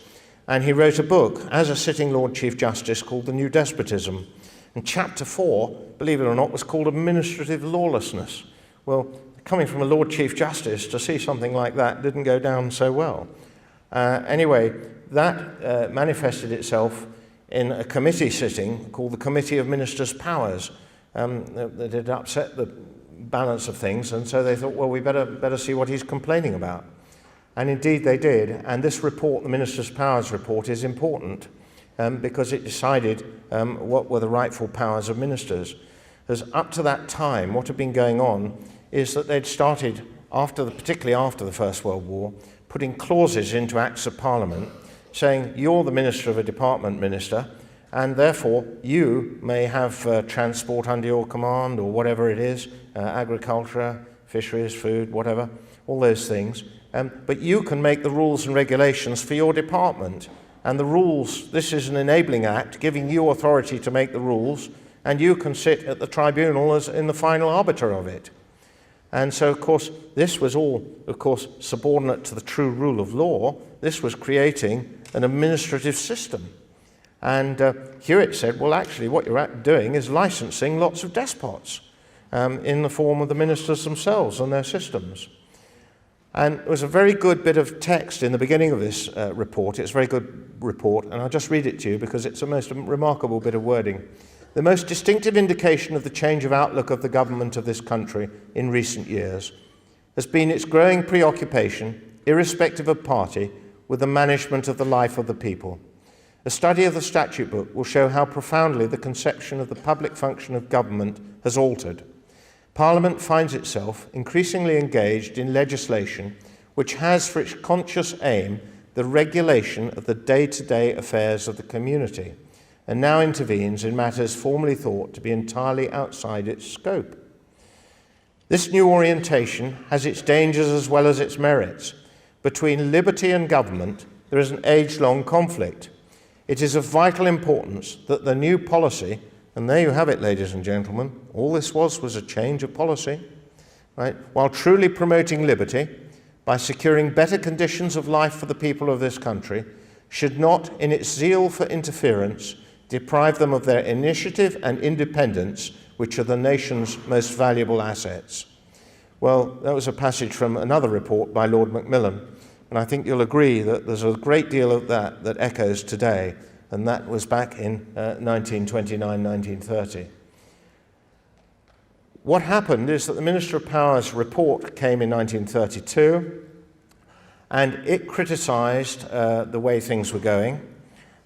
and he wrote a book as a sitting Lord Chief Justice called The New Despotism. And chapter 4, believe it or not, was called Administrative Lawlessness. Well, coming from a Lord Chief Justice to see something like that didn't go down so well. Anyway, that manifested itself in a committee sitting called the Committee of Ministers' Powers. That had upset the balance of things, and so they thought, well, we better see what he's complaining about. And indeed they did, and this report, the Ministers' Powers report, is important because it decided what were the rightful powers of ministers. Because up to that time, what had been going on is that they'd started, particularly after the First World War, putting clauses into Acts of Parliament saying, you're the Minister of a Department Minister, and therefore you may have transport under your command, or whatever it is, agriculture, fisheries, food, whatever, all those things. But you can make the rules and regulations for your department. And the rules, this is an enabling act, giving you authority to make the rules, and you can sit at the tribunal as in the final arbiter of it. And so, of course, this was all, of course, subordinate to the true rule of law. This was creating an administrative system. And Hewitt said, well, actually, what you're doing is licensing lots of despots in the form of the ministers themselves and their systems. And there was a very good bit of text in the beginning of this report. It's a very good report, and I'll just read it to you because it's a most remarkable bit of wording. The most distinctive indication of the change of outlook of the government of this country in recent years has been its growing preoccupation, irrespective of party, with the management of the life of the people. A study of the statute book will show how profoundly the conception of the public function of government has altered. Parliament finds itself increasingly engaged in legislation which has for its conscious aim the regulation of the day-to-day affairs of the community, and now intervenes in matters formerly thought to be entirely outside its scope. This new orientation has its dangers as well as its merits. Between liberty and government, there is an age-long conflict. It is of vital importance that the new policy, and there you have it, ladies and gentlemen, all this was a change of policy, right? While truly promoting liberty by securing better conditions of life for the people of this country, should not, in its zeal for interference, deprive them of their initiative and independence, which are the nation's most valuable assets. Well, that was a passage from another report by Lord Macmillan, and I think you'll agree that there's a great deal of that echoes today, and that was back in 1929, 1930. What happened is that the Minister of Power's report came in 1932, and it criticised the way things were going,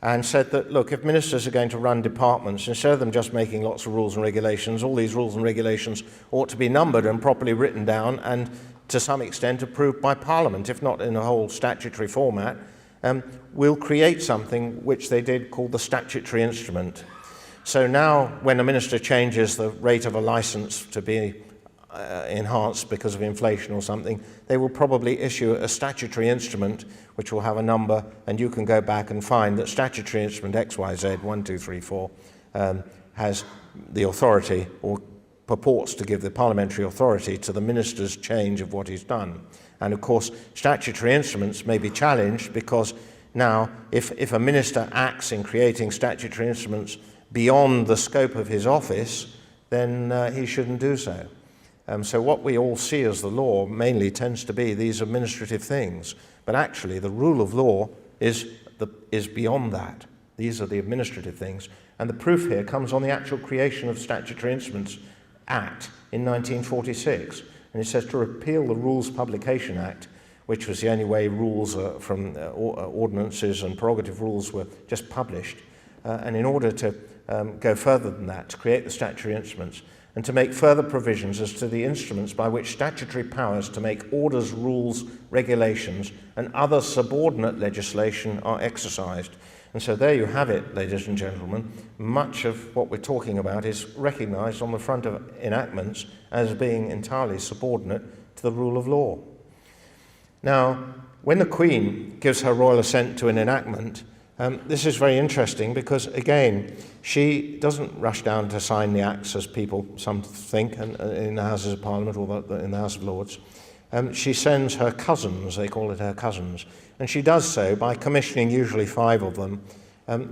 and said that, look, if ministers are going to run departments, instead of them just making lots of rules and regulations, all these rules and regulations ought to be numbered and properly written down and to some extent approved by Parliament, if not in a whole statutory format, will create something which they did call the statutory instrument. So now when a minister changes the rate of a license to be enhanced because of inflation or something, they will probably issue a statutory instrument which will have a number, and you can go back and find that statutory instrument XYZ 1, 2, 3, 4 has the authority, or purports to give the parliamentary authority to the minister's change of what he's done. And of course, statutory instruments may be challenged because now, if a minister acts in creating statutory instruments beyond the scope of his office, then he shouldn't do so. So what we all see as the law mainly tends to be these administrative things, but actually the rule of law is beyond that. These are the administrative things, and the proof here comes on the actual creation of Statutory Instruments Act in 1946, and it says to repeal the Rules Publication Act, which was the only way rules from ordinances and prerogative rules were just published, and in order to go further than that, to create the statutory instruments, and to make further provisions as to the instruments by which statutory powers to make orders, rules, regulations, and other subordinate legislation are exercised. And so there you have it, ladies and gentlemen. Much of what we're talking about is recognised on the front of enactments as being entirely subordinate to the rule of law. Now, when the Queen gives her royal assent to an enactment, this is very interesting because, again, she doesn't rush down to sign the acts as people, some think, in the Houses of Parliament or in the House of Lords. She sends her cousins, they call it her cousins, and she does so by commissioning usually 5 of them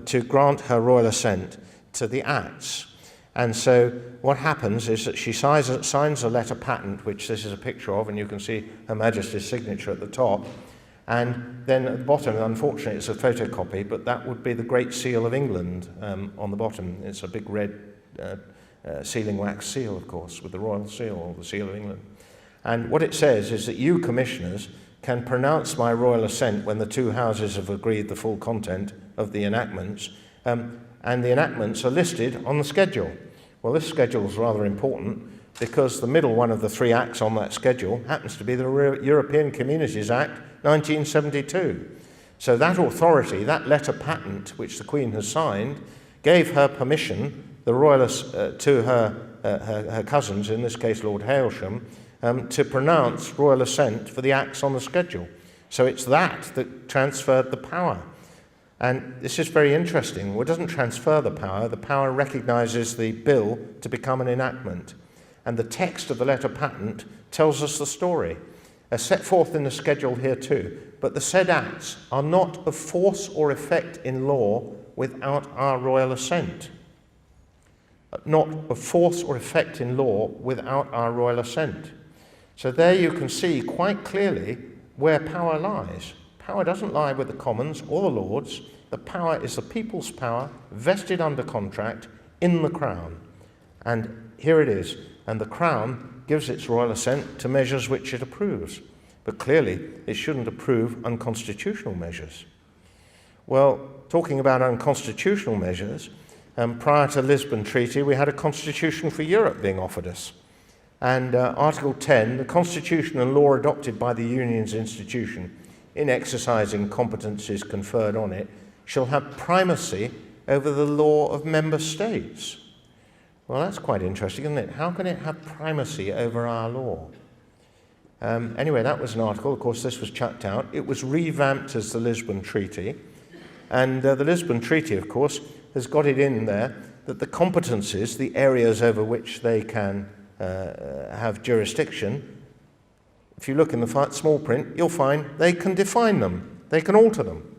to grant her royal assent to the acts. And so what happens is that she signs a letter patent, which this is a picture of, and you can see Her Majesty's signature at the top. And then at the bottom, unfortunately, it's a photocopy, but that would be the Great Seal of England on the bottom. It's a big red sealing wax seal, of course, with the royal seal, or the seal of England. And what it says is that you, commissioners, can pronounce my royal assent when the 2 houses have agreed the full content of the enactments, and the enactments are listed on the schedule. Well, this schedule is rather important because the middle one of the 3 acts on that schedule happens to be the European Communities Act 1972. So that authority, that letter patent which the Queen has signed, gave her permission, the royalists, to her cousins, in this case Lord Hailsham, to pronounce royal assent for the acts on the schedule. So it's that transferred the power. And this is very interesting. Well, it doesn't transfer the power recognises the bill to become an enactment. And the text of the letter patent tells us the story, set forth in the schedule here too. But the said acts are not of force or effect in law without our royal assent. Not of force or effect in law without our royal assent. So there you can see quite clearly where power lies. Power doesn't lie with the Commons or the Lords. The power is the people's power, vested under contract in the Crown. And here it is. And the Crown gives its royal assent to measures which it approves. But clearly, it shouldn't approve unconstitutional measures. Well, talking about unconstitutional measures, prior to the Lisbon Treaty, we had a constitution for Europe being offered us. And Article 10, the constitution and law adopted by the Union's institution in exercising competencies conferred on it shall have primacy over the law of member states. Well, that's quite interesting, isn't it? How can it have primacy over our law? Anyway, that was an article. Of course, this was chucked out. It was revamped as the Lisbon Treaty. And the Lisbon Treaty, of course, has got it in there that the competencies, the areas over which they can have jurisdiction, if you look in the small print, you'll find they can define them. They can alter them.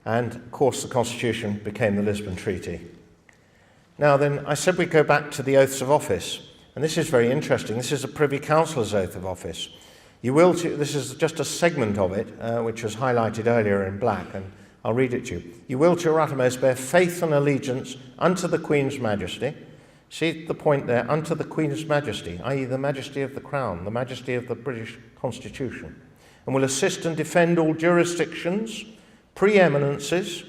And, of course, the Constitution became the Lisbon Treaty. Now then, I said we'd go back to the oaths of office. And this is very interesting. This is a Privy Councillor's oath of office. This is just a segment of it, which was highlighted earlier in black, and I'll read it to you. You will to your uttermost bear faith and allegiance unto the Queen's Majesty. See the point there, unto the Queen's Majesty, i.e. the majesty of the Crown, the majesty of the British Constitution, and will assist and defend all jurisdictions, preeminences,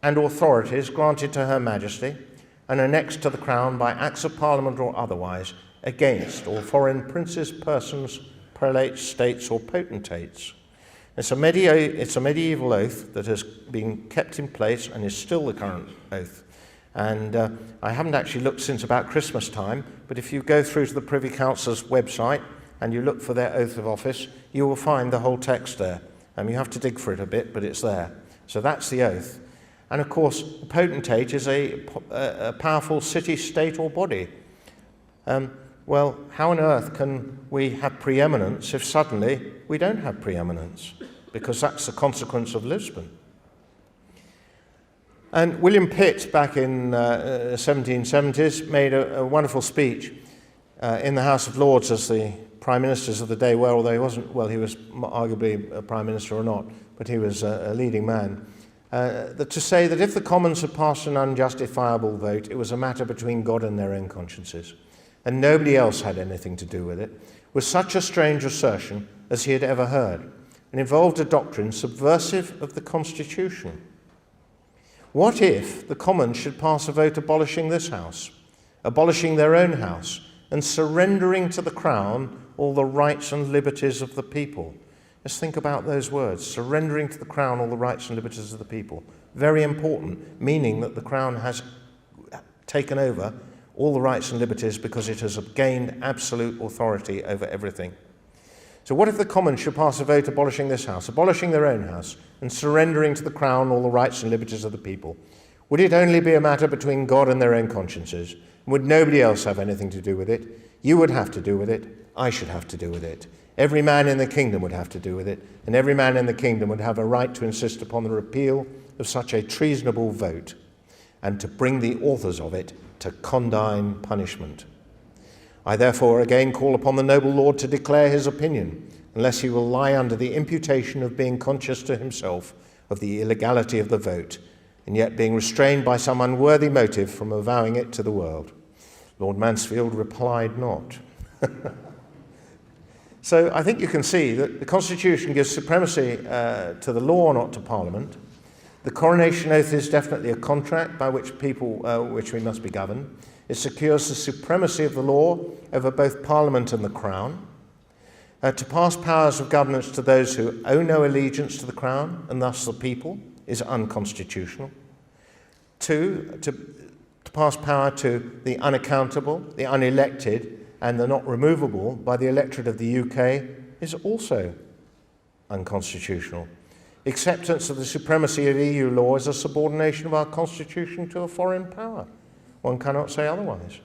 and authorities granted to Her Majesty, and annexed to the Crown by Acts of Parliament or otherwise, against all foreign princes, persons, prelates, states, or potentates. It's a medieval oath that has been kept in place and is still the current oath. And I haven't actually looked since about Christmas time, but if you go through to the Privy Council's website and you look for their oath of office, you will find the whole text there. You have to dig for it a bit, but it's there. So that's the oath. And of course, the potentate is a powerful city, state, or body. Well, how on earth can we have preeminence if suddenly we don't have preeminence? Because that's the consequence of Lisbon. And William Pitt, back in the 1770s, made a wonderful speech in the House of Lords as the Prime Ministers of the day were, although he wasn't, well, he was arguably a Prime Minister or not, but he was a leading man, to say that if the Commons had passed an unjustifiable vote, it was a matter between God and their own consciences, and nobody else had anything to do with it, was such a strange assertion as he had ever heard, and involved a doctrine subversive of the Constitution. What if the Commons should pass a vote abolishing this House, abolishing their own House, and surrendering to the Crown all the rights and liberties of the people? Let's think about those words, surrendering to the Crown all the rights and liberties of the people. Very important, meaning that the Crown has taken over all the rights and liberties because it has gained absolute authority over everything. So what if the Commons should pass a vote abolishing this House, abolishing their own House, and surrendering to the Crown all the rights and liberties of the people? Would it only be a matter between God and their own consciences? Would nobody else have anything to do with it? You would have to do with it. I should have to do with it. Every man in the kingdom would have to do with it, and every man in the kingdom would have a right to insist upon the repeal of such a treasonable vote and to bring the authors of it to condign punishment. I therefore again call upon the noble Lord to declare his opinion, unless he will lie under the imputation of being conscious to himself of the illegality of the vote, and yet being restrained by some unworthy motive from avowing it to the world. Lord Mansfield replied not. So I think you can see that the Constitution gives supremacy to the law, not to Parliament. The coronation oath is definitely a contract by which which we must be governed. It secures the supremacy of the law over both Parliament and the Crown. To pass powers of governance to those who owe no allegiance to the Crown, and thus the people, is unconstitutional. 2, to pass power to the unaccountable, the unelected, and the not removable by the electorate of the UK is also unconstitutional. Acceptance of the supremacy of EU law is a subordination of our Constitution to a foreign power. One cannot say otherwise.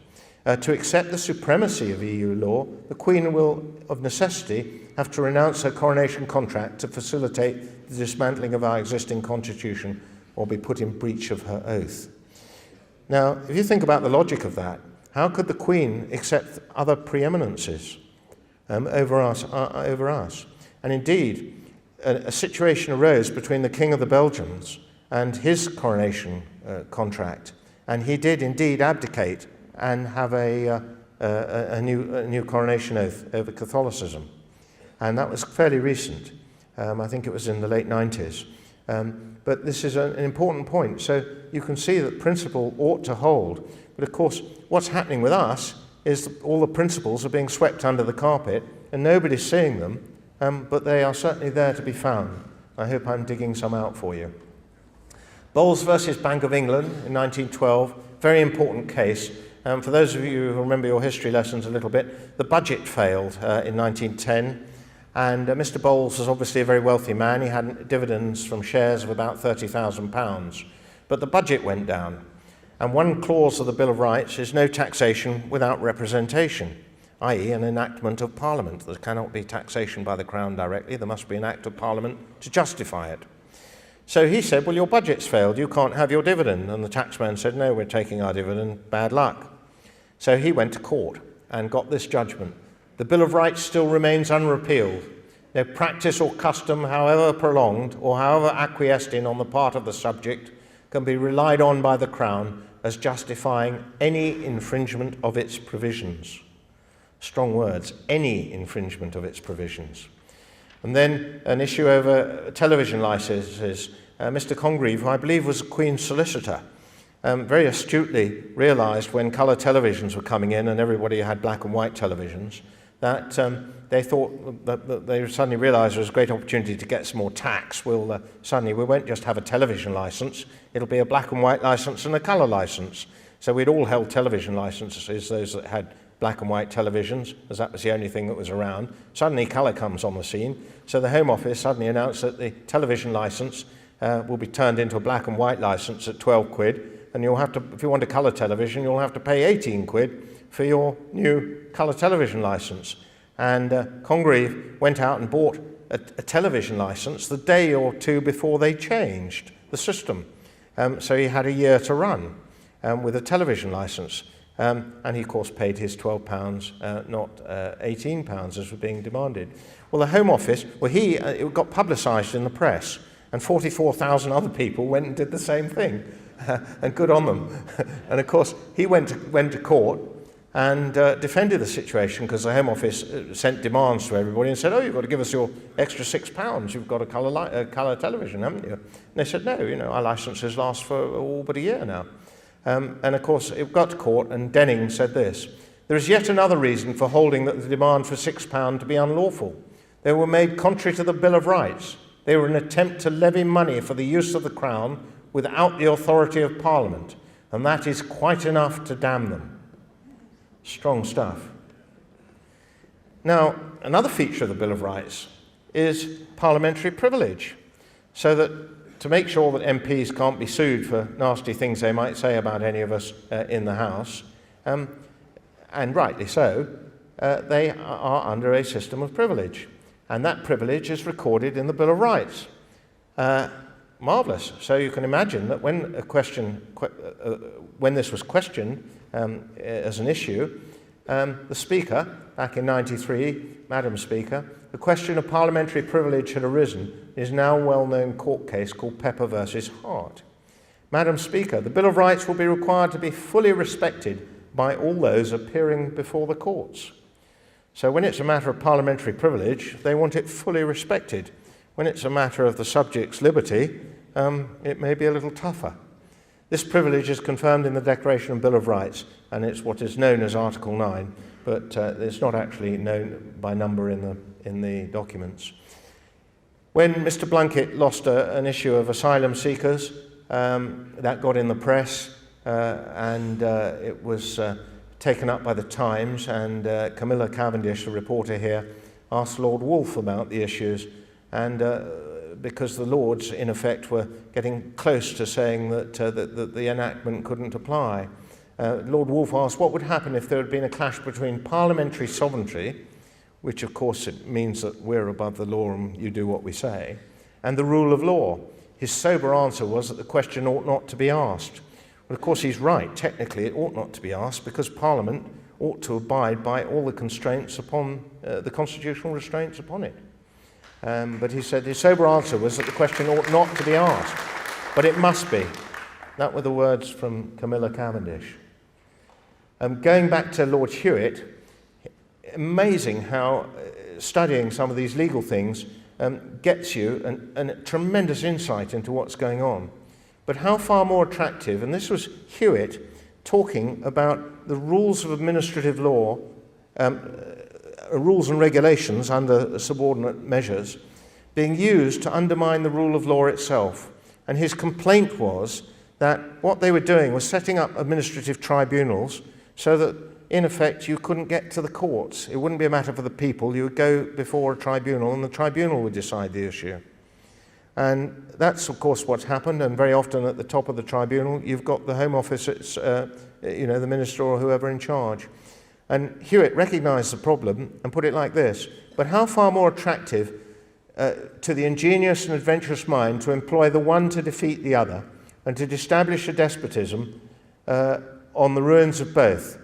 To accept the supremacy of EU law, the Queen will, of necessity, have to renounce her coronation contract to facilitate the dismantling of our existing Constitution or be put in breach of her oath. Now, if you think about the logic of that, how could the Queen accept other preeminences over us? And indeed, a situation arose between the King of the Belgians and his coronation contract, and he did indeed abdicate and have a new coronation oath over Catholicism. And that was fairly recent. I think it was in the late 90s. But this is an important point. So you can see that principle ought to hold. But of course, what's happening with us is that all the principles are being swept under the carpet and nobody's seeing them, but they are certainly there to be found. I hope I'm digging some out for you. Bowles versus Bank of England in 1912, very important case. For those of you who remember your history lessons a little bit, the budget failed in 1910, and Mr. Bowles was obviously a very wealthy man. He had dividends from shares of about £30,000, but the budget went down. And one clause of the Bill of Rights is no taxation without representation, i.e. an enactment of Parliament. There cannot be taxation by the Crown directly. There must be an act of Parliament to justify it. So he said, well, your budget's failed. You can't have your dividend. And the taxman said, no, we're taking our dividend. Bad luck. So he went to court and got this judgment. The Bill of Rights still remains unrepealed. No practice or custom, however prolonged or however acquiesced in on the part of the subject, can be relied on by the Crown as justifying any infringement of its provisions. Strong words, any infringement of its provisions. And then an issue over television licenses. Mr. Congreve, who I believe was the Queen's solicitor, very astutely realised when colour televisions were coming in and everybody had black and white televisions, that they thought that they suddenly realised there was a great opportunity to get some more tax. Suddenly we won't just have a television licence, it'll be a black and white licence and a colour licence. So we'd all held television licences, those that had black and white televisions, as that was the only thing that was around. Suddenly colour comes on the scene, so the Home Office suddenly announced that the television licence will be turned into a black and white licence at 12 quid, and you'll have to, if you want a colour television, you'll have to pay 18 quid for your new colour television licence. And Congreve went out and bought a television licence the day or two before they changed the system. So he had a year to run with a television licence. And he, of course, paid his £12, not £18 as was being demanded. Well, the Home Office, it got publicised in the press, and 44,000 other people went and did the same thing, and good on them. And, of course, he went to court and defended the situation, because the Home Office sent demands to everybody and said, oh, you've got to give us your extra £6. You've got a colour television, haven't you? And they said, no, our licences last for all but a year now. And of course, it got to court, and Denning said this: there is yet another reason for holding that the demand for £6 to be unlawful. They were made contrary to the Bill of Rights. They were an attempt to levy money for the use of the Crown without the authority of Parliament, and that is quite enough to damn them. Strong stuff. Now, another feature of the Bill of Rights is parliamentary privilege, so that to make sure that MPs can't be sued for nasty things they might say about any of us in the House, and rightly so, they are under a system of privilege. And that privilege is recorded in the Bill of Rights. Marvellous. So you can imagine that when this was questioned as an issue, the Speaker, back in '93, Madam Speaker, the question of parliamentary privilege had arisen. Is now a well-known court case called Pepper versus Hart. Madam Speaker, the Bill of Rights will be required to be fully respected by all those appearing before the courts. So when it's a matter of parliamentary privilege, they want it fully respected. When it's a matter of the subject's liberty, it may be a little tougher. This privilege is confirmed in the Declaration and Bill of Rights, and it's what is known as Article 9, but it's not actually known by number in the documents. When Mr. Blunkett lost an issue of asylum seekers, that got in the press, and it was taken up by the Times, and Camilla Cavendish, the reporter here, asked Lord Woolf about the issues, and because the Lords, in effect, were getting close to saying that the enactment couldn't apply. Lord Woolf asked what would happen if there had been a clash between parliamentary sovereignty, which of course it means that we're above the law and you do what we say, and the rule of law. His sober answer was that the question ought not to be asked. Well, of course he's right. Technically it ought not to be asked, because Parliament ought to abide by all the constraints upon, the constitutional restraints upon it. But he said his sober answer was that the question ought not to be asked, but it must be. That were the words from Camilla Cavendish. Going back to Lord Hewitt, amazing how studying some of these legal things gets you a tremendous insight into what's going on. But how far more attractive, and this was Hewitt talking about the rules of administrative law, rules and regulations under subordinate measures being used to undermine the rule of law itself. And his complaint was that what they were doing was setting up administrative tribunals so that, in effect, you couldn't get to the courts. It wouldn't be a matter for the people. You would go before a tribunal, and the tribunal would decide the issue. And that's, of course, what's happened, and very often at the top of the tribunal, you've got the Home Office, the minister or whoever in charge. And Hewitt recognised the problem and put it like this: but how far more attractive to the ingenious and adventurous mind to employ the one to defeat the other, and to establish a despotism on the ruins of both.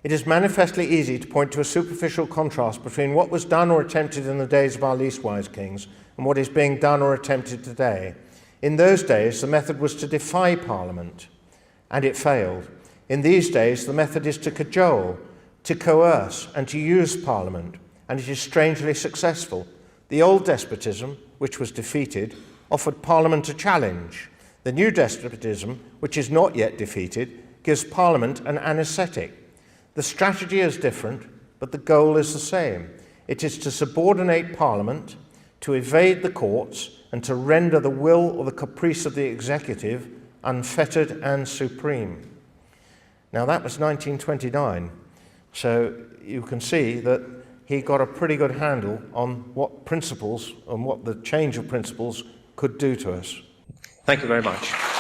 It is manifestly easy to point to a superficial contrast between what was done or attempted in the days of our least wise kings and what is being done or attempted today. In those days, the method was to defy Parliament, and it failed. In these days, the method is to cajole, to coerce, and to use Parliament, and it is strangely successful. The old despotism, which was defeated, offered Parliament a challenge. The new despotism, which is not yet defeated, gives Parliament an anaesthetic. The strategy is different, but the goal is the same. It is to subordinate Parliament, to evade the courts, and to render the will or the caprice of the executive unfettered and supreme. Now that was 1929, so you can see that he got a pretty good handle on what principles and what the change of principles could do to us. Thank you very much.